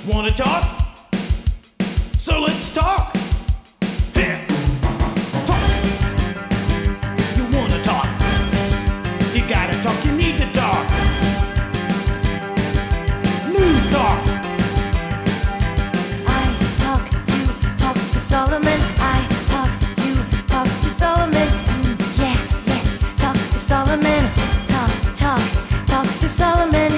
Wanna talk? So let's talk. Here. Talk. You wanna talk? You gotta talk, you need to talk. News talk. I talk, you talk to Solomon. I talk, you talk to Solomon. Yeah, let's talk to Solomon. Talk to Solomon.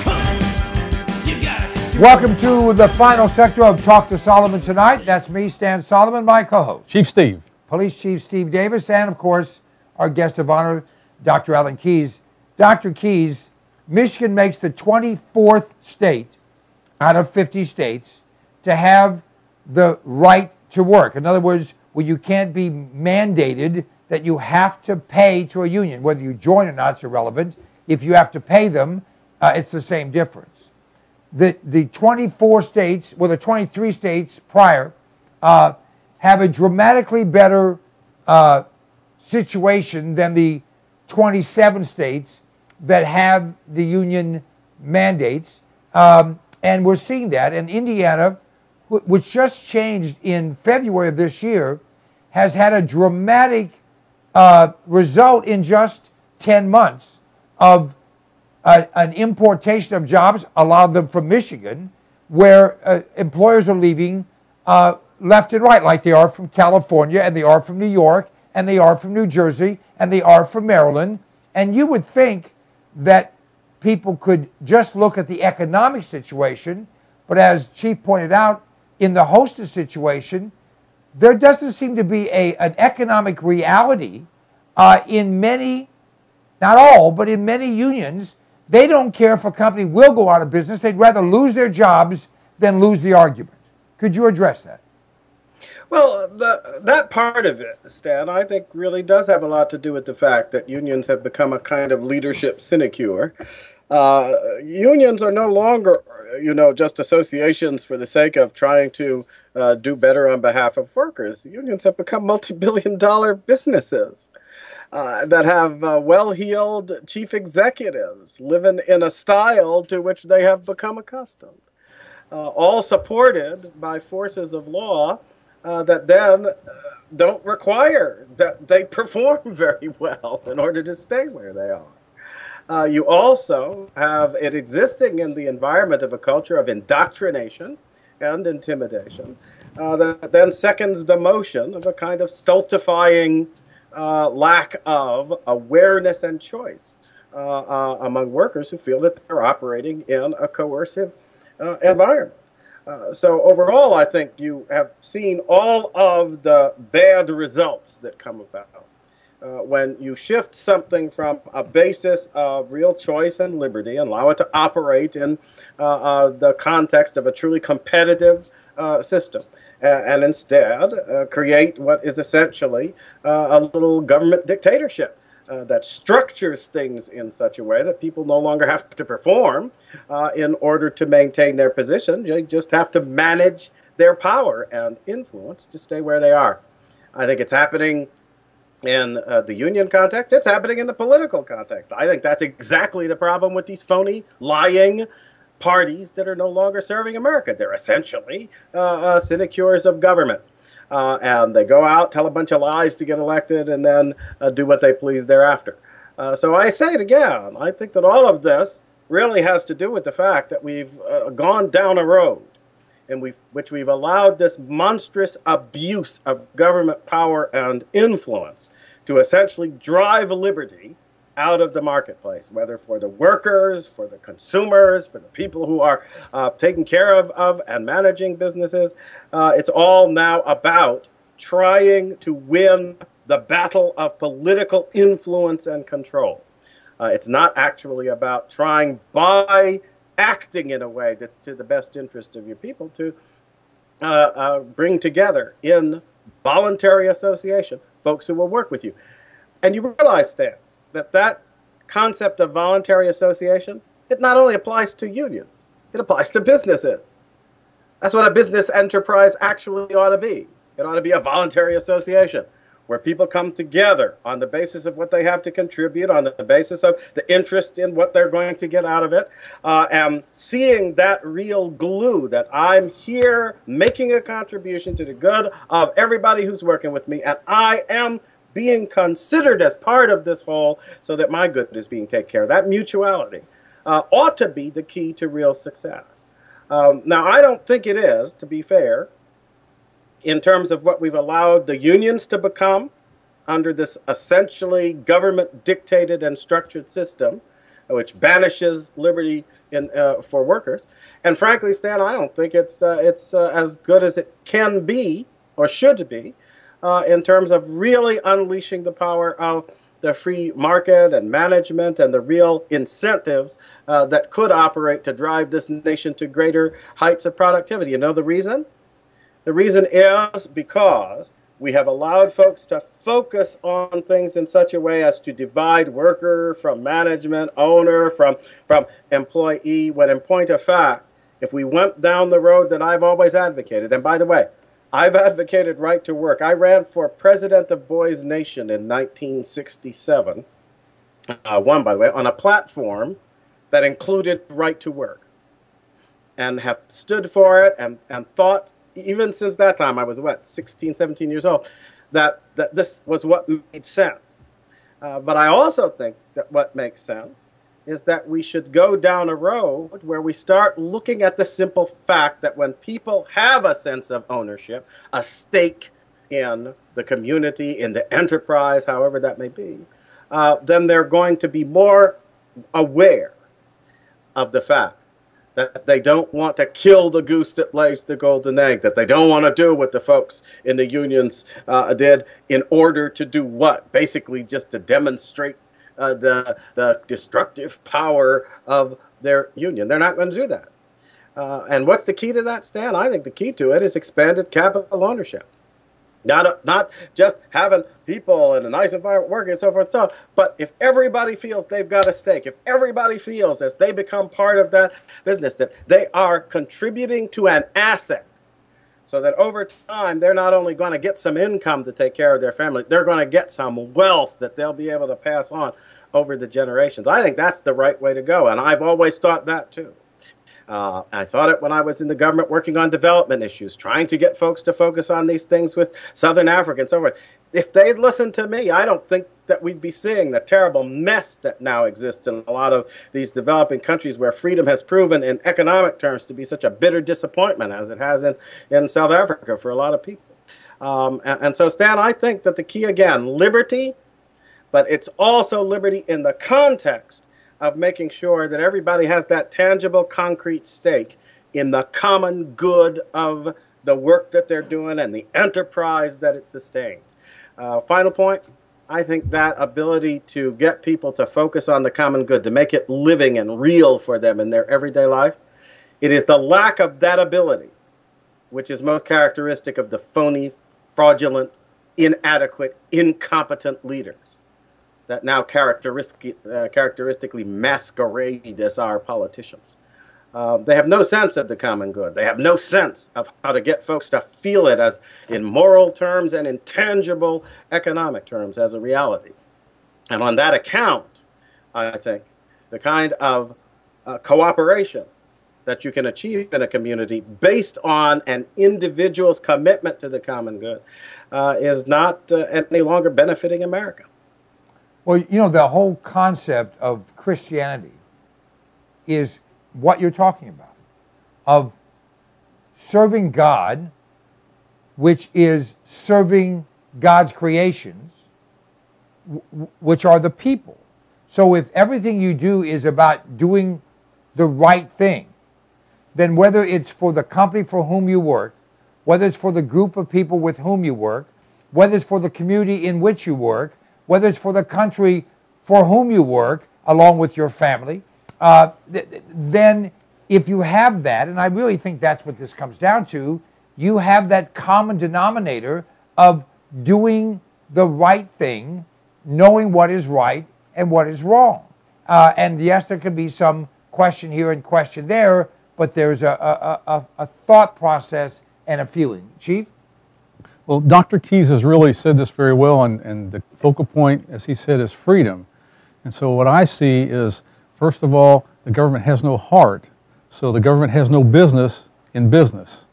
You gotta talk. Welcome to the final sector of Talk to Solomon tonight. That's me, Stan Solomon, my co-host, Chief Steve. Police Chief Steve Davis, and of course, our guest of honor, Dr. Alan Keyes. Dr. Keyes, Michigan makes the 24th state out of 50 states to have the right to work. In other words, where you can't be mandated that you have to pay to a union. Whether you join or not is irrelevant. If you have to pay them, it's the same difference. The 24 states, well, the 23 states prior, have a dramatically better situation than the 27 states that have the union mandates. And we're seeing that. And Indiana, which just changed in February of this year, has had a dramatic result in just 10 months of an importation of jobs, a lot of them from Michigan, where employers are leaving left and right, like they are from California, and they are from New York, and they are from New Jersey, and they are from Maryland. And you would think that people could just look at the economic situation, but as Chief pointed out, in the hostess situation, there doesn't seem to be an economic reality in many, not all, but in many unions. They don't care if a company will go out of business. They'd rather lose their jobs than lose the argument. Could you address that? Well, that part of it, Stan, I think really does have a lot to do with the fact that unions have become a kind of leadership sinecure. Unions are no longer, just associations for the sake of trying to do better on behalf of workers. Unions have become multi-billion-dollar businesses that have well-heeled chief executives living in a style to which they have become accustomed, all supported by forces of law that then don't require that they perform very well in order to stay where they are. You also have it existing in the environment of a culture of indoctrination and intimidation that then seconds the motion of a kind of stultifying lack of awareness and choice among workers who feel that they're operating in a coercive environment. So overall, I think you have seen all of the bad results that come about when you shift something from a basis of real choice and liberty and allow it to operate in the context of a truly competitive system. And instead create what is essentially a little government dictatorship that structures things in such a way that people no longer have to perform in order to maintain their position. They just have to manage their power and influence to stay where they are. I think it's happening in the union context. It's happening in the political context. I think that's exactly the problem with these phony, lying parties that are no longer serving America. They're essentially sinecures of government. And they go out, tell a bunch of lies to get elected, and then do what they please thereafter. So I say it again. I think that all of this really has to do with the fact that we've gone down a road in which we've allowed this monstrous abuse of government power and influence to essentially drive liberty out of the marketplace, whether for the workers, for the consumers, for the people who are taking care of and managing businesses. It's all now about trying to win the battle of political influence and control. It's not actually about trying by acting in a way that's to the best interest of your people to bring together in voluntary association folks who will work with you. And you realize, Stan, that concept of voluntary association, it not only applies to unions, it applies to businesses. That's what a business enterprise actually ought to be. It ought to be a voluntary association where people come together on the basis of what they have to contribute, on the basis of the interest in what they're going to get out of it, and seeing that real glue that I'm here making a contribution to the good of everybody who's working with me, and I am being considered as part of this whole so that my good is being taken care of. That mutuality ought to be the key to real success. Now, I don't think it is, to be fair, in terms of what we've allowed the unions to become under this essentially government-dictated and structured system, which banishes liberty for workers. And frankly, Stan, I don't think it's as good as it can be or should be in terms of really unleashing the power of the free market and management and the real incentives that could operate to drive this nation to greater heights of productivity. You know the reason? The reason is because we have allowed folks to focus on things in such a way as to divide worker from management, owner from employee, when in point of fact, if we went down the road that I've always advocated, and by the way, I've advocated right to work. I ran for president of Boys Nation in 1967, won, by the way, on a platform that included right to work, and have stood for it and thought, even since that time, I was, 16, 17 years old, that this was what made sense. But I also think that what makes sense is that we should go down a road where we start looking at the simple fact that when people have a sense of ownership, a stake in the community, in the enterprise, however that may be, then they're going to be more aware of the fact that they don't want to kill the goose that lays the golden egg, that they don't want to do what the folks in the unions did in order to do what? Basically just to demonstrate the destructive power of their union. They're not going to do that. And what's the key to that, Stan? I think the key to it is expanded capital ownership. Not just having people in a nice environment working and so forth and so on, but if everybody feels they've got a stake, if everybody feels as they become part of that business that they are contributing to an asset, so that over time they're not only going to get some income to take care of their family, they're going to get some wealth that they'll be able to pass on over the generations. I think that's the right way to go, and I've always thought that too. I thought it when I was in the government working on development issues, trying to get folks to focus on these things with Southern Africa and so forth. If they'd listened to me, I don't think that we'd be seeing the terrible mess that now exists in a lot of these developing countries where freedom has proven in economic terms to be such a bitter disappointment as it has in South Africa for a lot of people. And so, Stan, I think that the key, again, liberty, but it's also liberty in the context of making sure that everybody has that tangible, concrete stake in the common good of the work that they're doing and the enterprise that it sustains. Final point, I think that ability to get people to focus on the common good, to make it living and real for them in their everyday life, it is the lack of that ability which is most characteristic of the phony, fraudulent, inadequate, incompetent leaders that now characteristically masquerade as our politicians. They have no sense of the common good. They have no sense of how to get folks to feel it as in moral terms and in tangible economic terms as a reality. And on that account, I think the kind of cooperation that you can achieve in a community based on an individual's commitment to the common good is not any longer benefiting America. Well, you know, the whole concept of Christianity is what you're talking about, of serving God, which is serving God's creations, which are the people. So if everything you do is about doing the right thing, then whether it's for the company for whom you work, whether it's for the group of people with whom you work, whether it's for the community in which you work, whether it's for the country for whom you work, along with your family, then if you have that, and I really think that's what this comes down to, you have that common denominator of doing the right thing, knowing what is right and what is wrong. And yes, there can be some question here and question there, but there's a thought process and a feeling. Chief? Well, Dr. Keyes has really said this very well, and the focal point, as he said, is freedom. And so what I see is, first of all, the government has no heart, so the government has no business in business.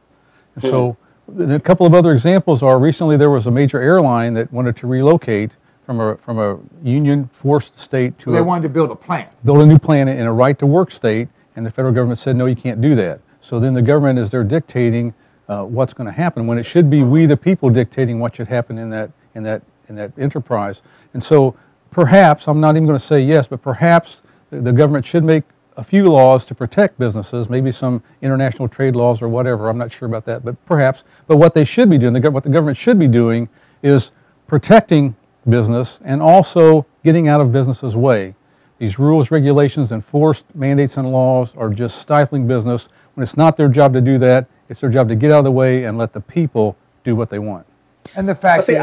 And so a couple of other examples are, recently there was a major airline that wanted to relocate from a union-forced state to They wanted to build a plant. build a new plant in a right-to-work state, and the federal government said, no, you can't do that. So then the government is there dictating what's going to happen, when it should be we the people dictating what should happen in that enterprise. And so perhaps, I'm not even going to say yes, but perhaps the government should make a few laws to protect businesses, maybe some international trade laws or whatever. I'm not sure about that, but perhaps. But what they should be doing, what the government should be doing, is protecting business and also getting out of business's way. These rules, regulations, enforced mandates and laws are just stifling business. When it's not their job to do that, it's their job to get out of the way and let the people do what they want. And the fact is,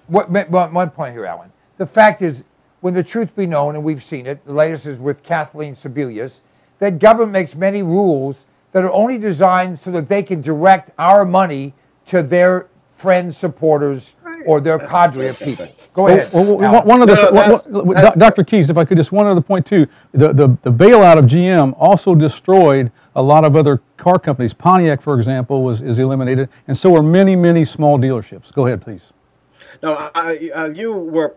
one point here, Alan. The fact is, when the truth be known, and we've seen it, the latest is with Kathleen Sebelius, that government makes many rules that are only designed so that they can direct our money to their friends, supporters, or their cadre of people. Go ahead. Dr. Keyes, if I could just one other point too, the bailout of GM also destroyed a lot of other car companies. Pontiac, for example, is eliminated, and so are many, many small dealerships. Go ahead, please. No, you were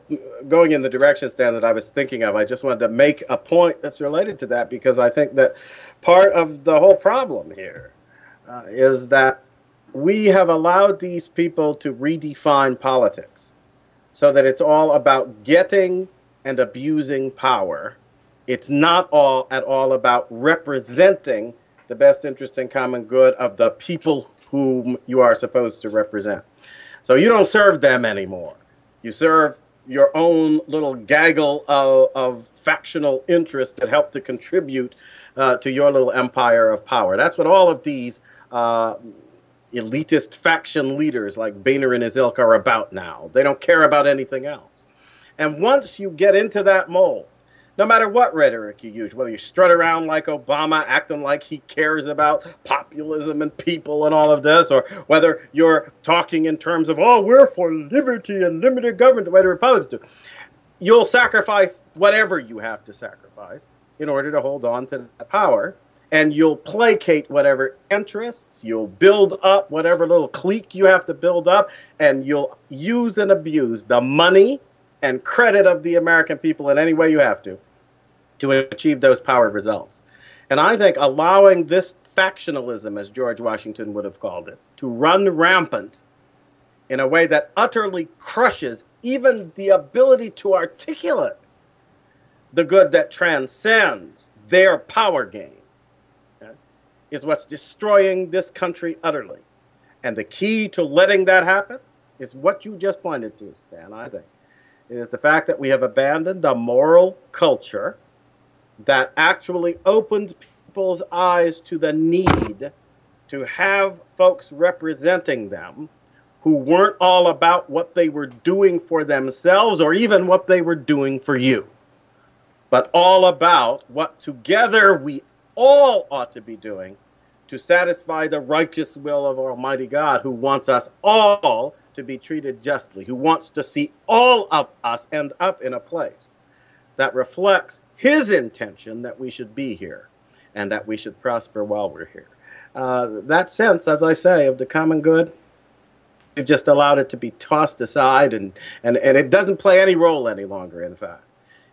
going in the direction, Stan, that I was thinking of. I just wanted to make a point that's related to that, because I think that part of the whole problem here is that we have allowed these people to redefine politics so that it's all about getting and abusing power. It's not at all about representing the best interest and common good of the people whom you are supposed to represent. So you don't serve them anymore. You serve your own little gaggle of factional interests that help to contribute to your little empire of power. That's what all of these elitist faction leaders like Boehner and his ilk are about now. They don't care about anything else. And once you get into that mold, no matter what rhetoric you use, whether you strut around like Obama, acting like he cares about populism and people and all of this, or whether you're talking in terms of, oh, we're for liberty and limited government, the way the Republicans do, you'll sacrifice whatever you have to sacrifice in order to hold on to that power. And you'll placate whatever interests, you'll build up whatever little clique you have to build up, and you'll use and abuse the money and credit of the American people in any way you have to achieve those power results. And I think allowing this factionalism, as George Washington would have called it, to run rampant in a way that utterly crushes even the ability to articulate the good that transcends their power game, is what's destroying this country utterly. And the key to letting that happen is what you just pointed to, Stan, I think. It is the fact that we have abandoned the moral culture that actually opened people's eyes to the need to have folks representing them who weren't all about what they were doing for themselves or even what they were doing for you, but all about what together we all ought to be doing to satisfy the righteous will of Almighty God, who wants us all to be treated justly, who wants to see all of us end up in a place that reflects his intention that we should be here and that we should prosper while we're here. That sense, as I say, of the common good, we've just allowed it to be tossed aside, and it doesn't play any role any longer, in fact,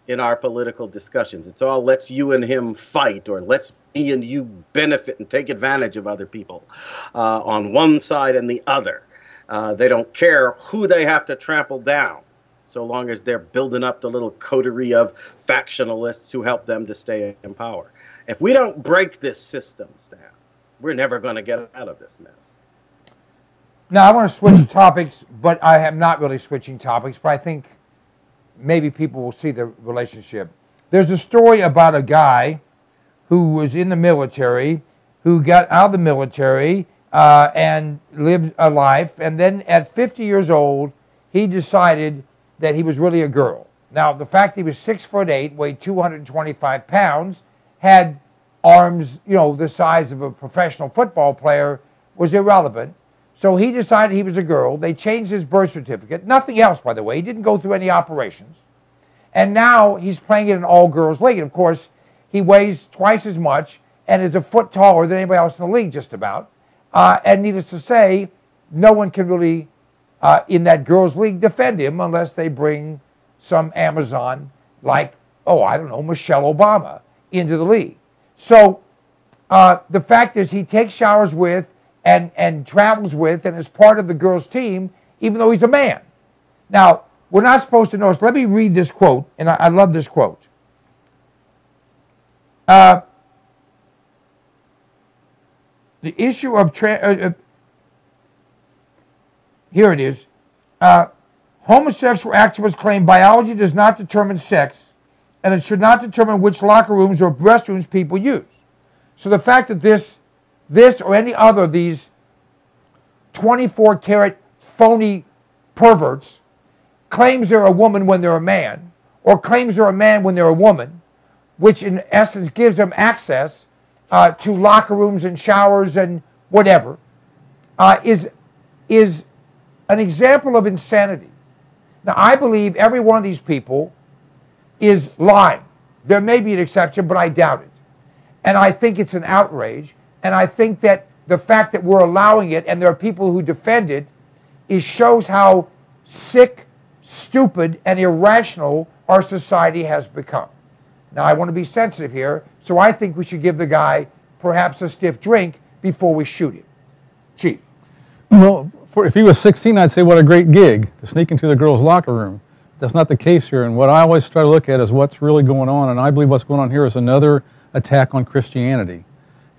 in our political discussions. It's all let's you and him fight, or let's me and you benefit and take advantage of other people on one side and the other. They don't care who they have to trample down, so long as they're building up the little coterie of factionalists who help them to stay in power. If we don't break this system, Stan, we're never going to get out of this mess. Now, I want to switch topics, but I am not really switching topics, but I think maybe people will see the relationship. There's a story about a guy who was in the military, who got out of the military and lived a life, and then at 50 years old, he decided that he was really a girl. Now, the fact he was 6'8", weighed 225 pounds, had arms, the size of a professional football player, was irrelevant. So he decided he was a girl. They changed his birth certificate. Nothing else, by the way. He didn't go through any operations. And now he's playing in an all-girls league. And of course, he weighs twice as much and is a foot taller than anybody else in the league, just about. And needless to say, no one can really, in that girls' league, defend him unless they bring some Amazon like, oh, I don't know, Michelle Obama into the league. So the fact is he takes showers with and travels with and is part of the girls' team, even though he's a man. Now, we're not supposed to notice. Let me read this quote, and I love this quote. The issue of here it is. Homosexual activists claim biology does not determine sex, and it should not determine which locker rooms or restrooms people use. So the fact that this or any other of these 24-karat phony perverts claims they're a woman when they're a man, or claims they're a man when they're a woman, which in essence gives them access to locker rooms and showers and whatever, is an example of insanity. Now, I believe every one of these people is lying. There may be an exception, but I doubt it. And I think it's an outrage. And I think that the fact that we're allowing it and there are people who defend it shows how sick, stupid, and irrational our society has become. Now, I want to be sensitive here, so I think we should give the guy perhaps a stiff drink before we shoot him. Chief. Well, if he was 16, I'd say what a great gig to sneak into the girls' locker room. That's not the case here, and what I always try to look at is what's really going on, and I believe what's going on here is another attack on Christianity.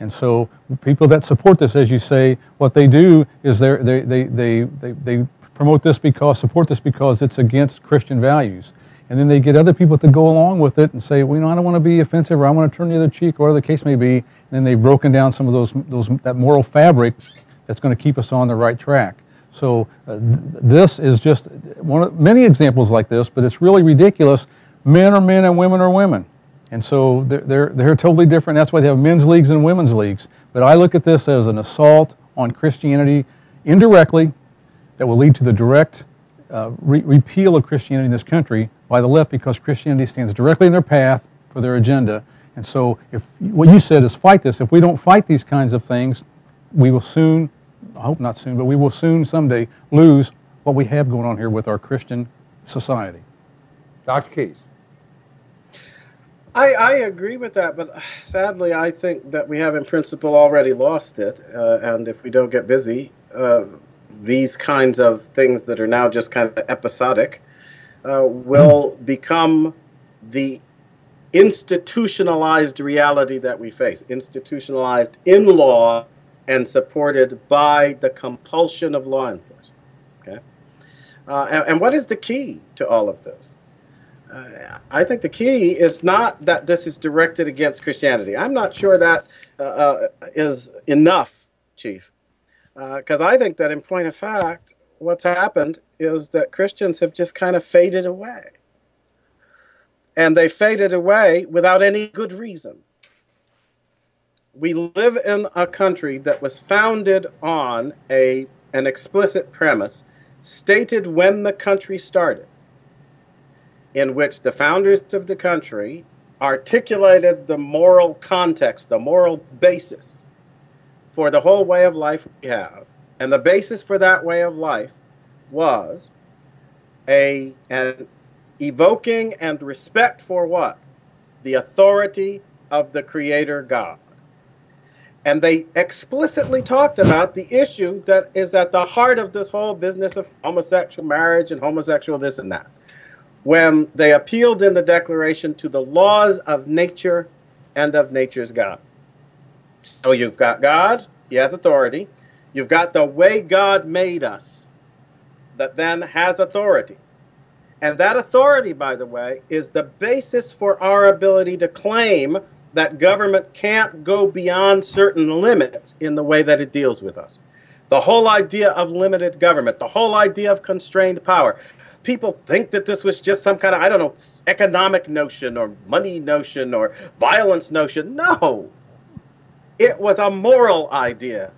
And so people that support this, as you say, what they do is they promote this support this because it's against Christian values. And then they get other people to go along with it and say, well, you know, I don't want to be offensive, or I want to turn the other cheek, or whatever the case may be. And then they've broken down some of that moral fabric that's going to keep us on the right track. So this is just one of many examples like this, but it's really ridiculous. Men are men and women are women. And so they're totally different. That's why they have men's leagues and women's leagues. But I look at this as an assault on Christianity indirectly that will lead to the direct repeal of Christianity in this country by the left, because Christianity stands directly in their path for their agenda. And so if what you said is fight this, if we don't fight these kinds of things, we will soon, I hope not soon, but we will soon someday lose what we have going on here with our Christian society. Dr. Keys. I agree with that, but sadly I think that we have in principle already lost it, and if we don't get busy, these kinds of things that are now just kind of episodic will become the institutionalized reality that we face, institutionalized in law and supported by the compulsion of law enforcement. Okay, and what is the key to all of this? I think the key is not that this is directed against Christianity. I'm not sure that is enough, Chief, because I think that in point of fact, what's happened is that Christians have just kind of faded away. And they faded away without any good reason. We live in a country that was founded on an explicit premise stated when the country started, in which the founders of the country articulated the moral context, the moral basis for the whole way of life we have. And the basis for that way of life was an evoking and respect for what? The authority of the Creator God. And they explicitly talked about the issue that is at the heart of this whole business of homosexual marriage and homosexual this and that, when they appealed in the Declaration to the laws of nature and of nature's God. So you've got God, he has authority. You've got the way God made us that then has authority. And that authority, by the way, is the basis for our ability to claim that government can't go beyond certain limits in the way that it deals with us. The whole idea of limited government, the whole idea of constrained power. People think that this was just some kind of, I don't know, economic notion or money notion or violence notion. No. It was a moral idea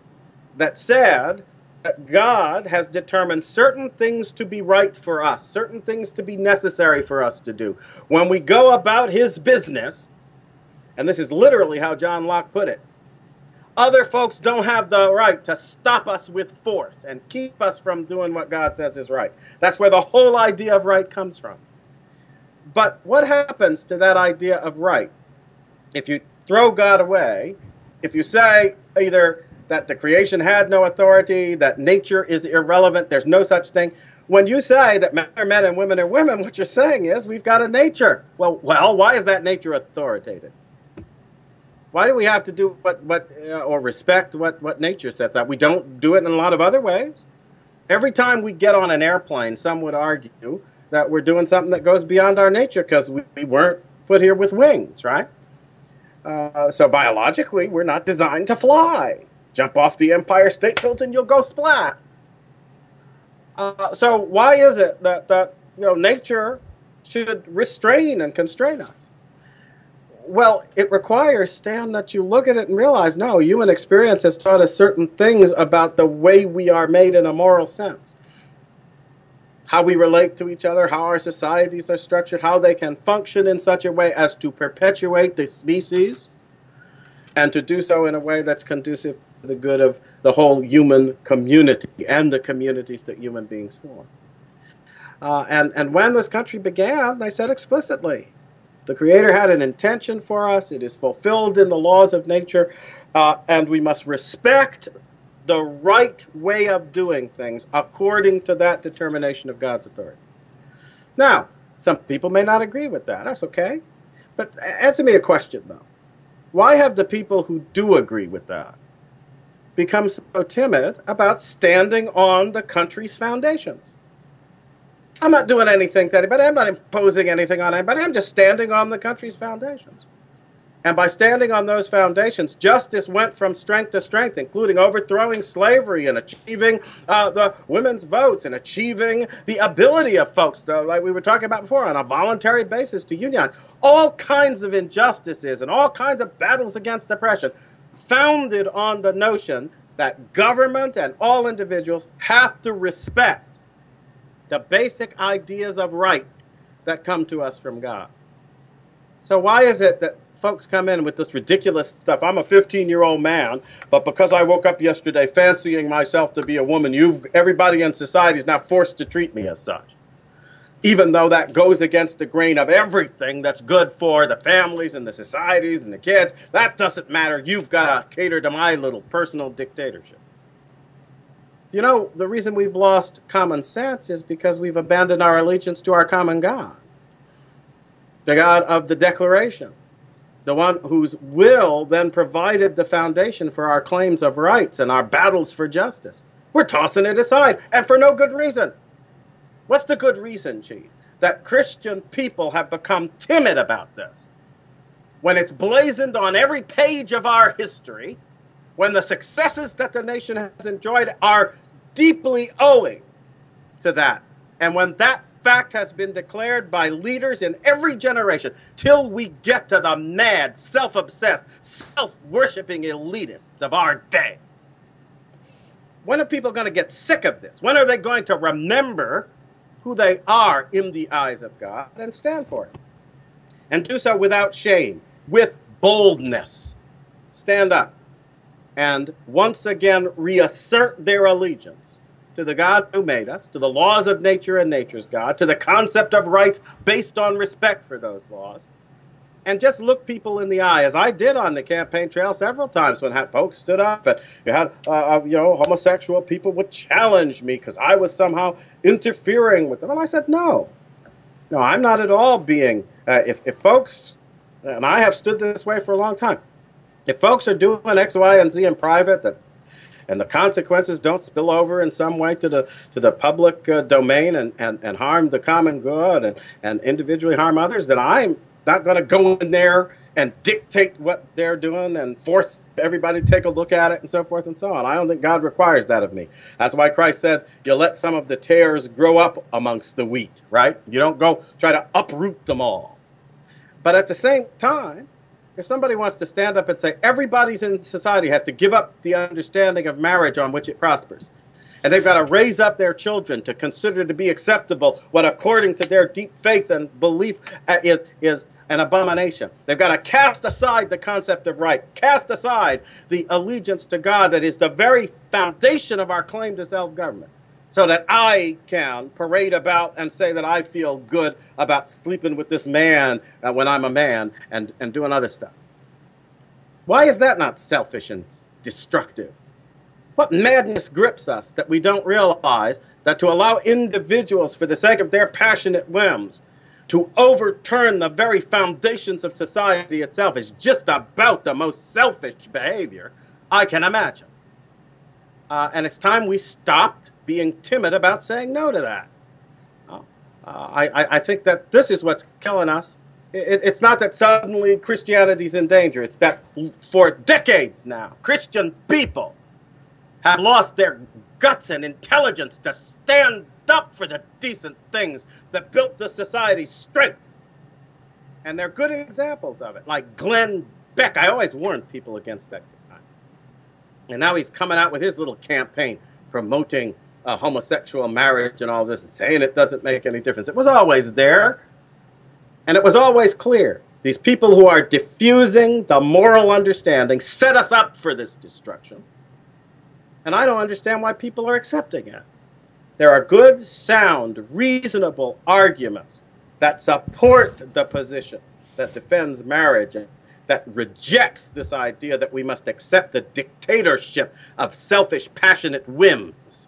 that said that God has determined certain things to be right for us, certain things to be necessary for us to do. When we go about his business, and this is literally how John Locke put it, other folks don't have the right to stop us with force and keep us from doing what God says is right. That's where the whole idea of right comes from. But what happens to that idea of right if you throw God away, if you say either that the creation had no authority, that nature is irrelevant, there's no such thing? When you say that men are men and women are women, what you're saying is we've got a nature. Well, why is that nature authoritative? Why do we have to do or respect what nature sets up? We don't do it in a lot of other ways. Every time we get on an airplane, some would argue that we're doing something that goes beyond our nature because we weren't put here with wings, right? So biologically, we're not designed to fly. Jump off the Empire State Building, you'll go splat. So why is it that nature should restrain and constrain us? Well, it requires, Stan, that you look at it and realize, no, human experience has taught us certain things about the way we are made in a moral sense. How we relate to each other, how our societies are structured, how they can function in such a way as to perpetuate the species, and to do so in a way that's conducive to the good of the whole human community and the communities that human beings form. And when this country began, they said explicitly, the Creator had an intention for us. It is fulfilled in the laws of nature, and we must respect the right way of doing things according to that determination of God's authority. Now, some people may not agree with that. That's okay. But answer me a question, though. Why have the people who do agree with that become so timid about standing on the country's foundations? I'm not doing anything to anybody. I'm not imposing anything on anybody. I'm just standing on the country's foundations. And by standing on those foundations, justice went from strength to strength, including overthrowing slavery and achieving the women's votes and achieving the ability of folks, like we were talking about before, on a voluntary basis to union. All kinds of injustices and all kinds of battles against oppression founded on the notion that government and all individuals have to respect the basic ideas of right that come to us from God. So why is it that folks come in with this ridiculous stuff? I'm a 15-year-old man, but because I woke up yesterday fancying myself to be a woman, everybody in society is now forced to treat me as such. Even though that goes against the grain of everything that's good for the families and the societies and the kids, that doesn't matter. You've got to cater to my little personal dictatorship. You know, the reason we've lost common sense is because we've abandoned our allegiance to our common God, the God of the Declaration, the one whose will then provided the foundation for our claims of rights and our battles for justice. We're tossing it aside, and for no good reason. What's the good reason, Chief? That Christian people have become timid about this, when it's blazoned on every page of our history, when the successes that the nation has enjoyed are deeply owing to that, and when that fact has been declared by leaders in every generation, till we get to the mad, self-obsessed, self-worshipping elitists of our day. When are people going to get sick of this? When are they going to remember who they are in the eyes of God and stand for it? And do so without shame, with boldness. Stand up and once again reassert their allegiance to the God who made us, to the laws of nature and nature's God, to the concept of rights based on respect for those laws, and just look people in the eye, as I did on the campaign trail several times when folks stood up and you had, homosexual people would challenge me because I was somehow interfering with them. And I said, no, I'm not at all being, if folks, and I have stood this way for a long time, if folks are doing X, Y, and Z in private, and the consequences don't spill over in some way to the public domain and harm the common good and individually harm others, then I'm not going to go in there and dictate what they're doing and force everybody to take a look at it and so forth and so on. I don't think God requires that of me. That's why Christ said, you let some of the tares grow up amongst the wheat, right? You don't go try to uproot them all. But at the same time, if somebody wants to stand up and say everybody in society has to give up the understanding of marriage on which it prospers, And they've got to raise up their children to consider to be acceptable what, according to their deep faith and belief, is an abomination. They've got to cast aside the concept of right, cast aside the allegiance to God that is the very foundation of our claim to self-government, so that I can parade about and say that I feel good about sleeping with this man when I'm a man and doing other stuff. Why is that not selfish and destructive? What madness grips us that we don't realize that to allow individuals, for the sake of their passionate whims, to overturn the very foundations of society itself is just about the most selfish behavior I can imagine. And it's time we stopped being timid about saying no to that. I think that this is what's killing us. It's not that suddenly Christianity's in danger. It's that for decades now, Christian people have lost their guts and intelligence to stand up for the decent things that built the society's strength. And they're good examples of it, like Glenn Beck. I always warned people against that guy. And now he's coming out with his little campaign promoting homosexual marriage and all this and saying it doesn't make any difference. It was always there, and it was always clear. These people who are diffusing the moral understanding set us up for this destruction. And I don't understand why people are accepting it. There are good, sound, reasonable arguments that support the position that defends marriage and that rejects this idea that we must accept the dictatorship of selfish, passionate whims.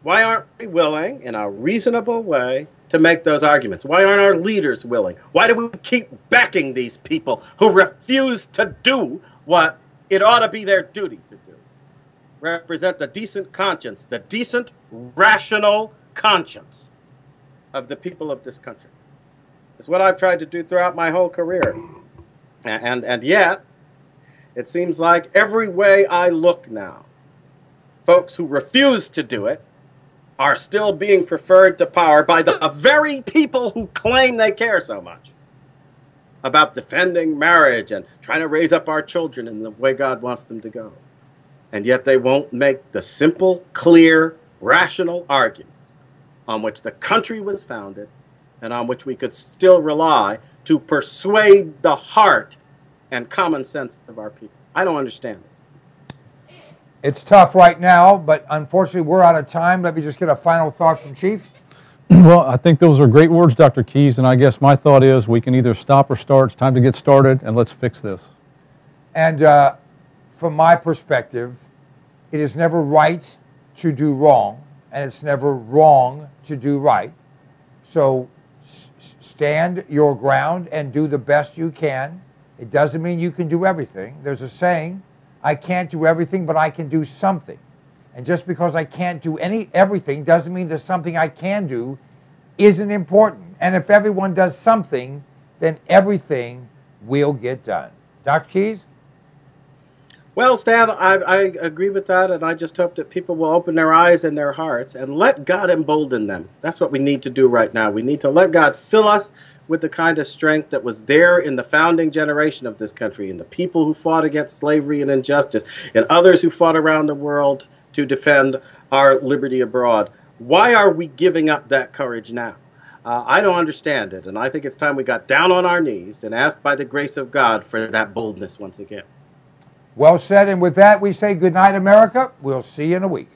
Why aren't we willing, in a reasonable way, to make those arguments? Why aren't our leaders willing? Why do we keep backing these people who refuse to do what it ought to be their duty to do? Represent the decent conscience, the decent, rational conscience of the people of this country. It's what I've tried to do throughout my whole career. And yet, it seems like every way I look now, folks who refuse to do it are still being preferred to power by the very people who claim they care so much about defending marriage and trying to raise up our children in the way God wants them to go. And yet they won't make the simple, clear, rational arguments on which the country was founded and on which we could still rely to persuade the heart and common sense of our people. I don't understand it. It's tough right now, but unfortunately we're out of time. Let me just get a final thought from Chief. Well, I think those are great words, Dr. Keyes, and I guess my thought is we can either stop or start. It's time to get started, and let's fix this. And from my perspective, it is never right to do wrong, and it's never wrong to do right. So stand your ground and do the best you can. It doesn't mean you can do everything. There's a saying, I can't do everything, but I can do something. And just because I can't do everything doesn't mean that something I can do isn't important. And if everyone does something, then everything will get done. Dr. Keyes? Well, Stan, I agree with that, and I just hope that people will open their eyes and their hearts and let God embolden them. That's what we need to do right now. We need to let God fill us with the kind of strength that was there in the founding generation of this country, in the people who fought against slavery and injustice, and others who fought around the world to defend our liberty abroad. Why are we giving up that courage now? I don't understand it, and I think it's time we got down on our knees and asked by the grace of God for that boldness once again. Well said, and with that we say good night, America. We'll see you in a week.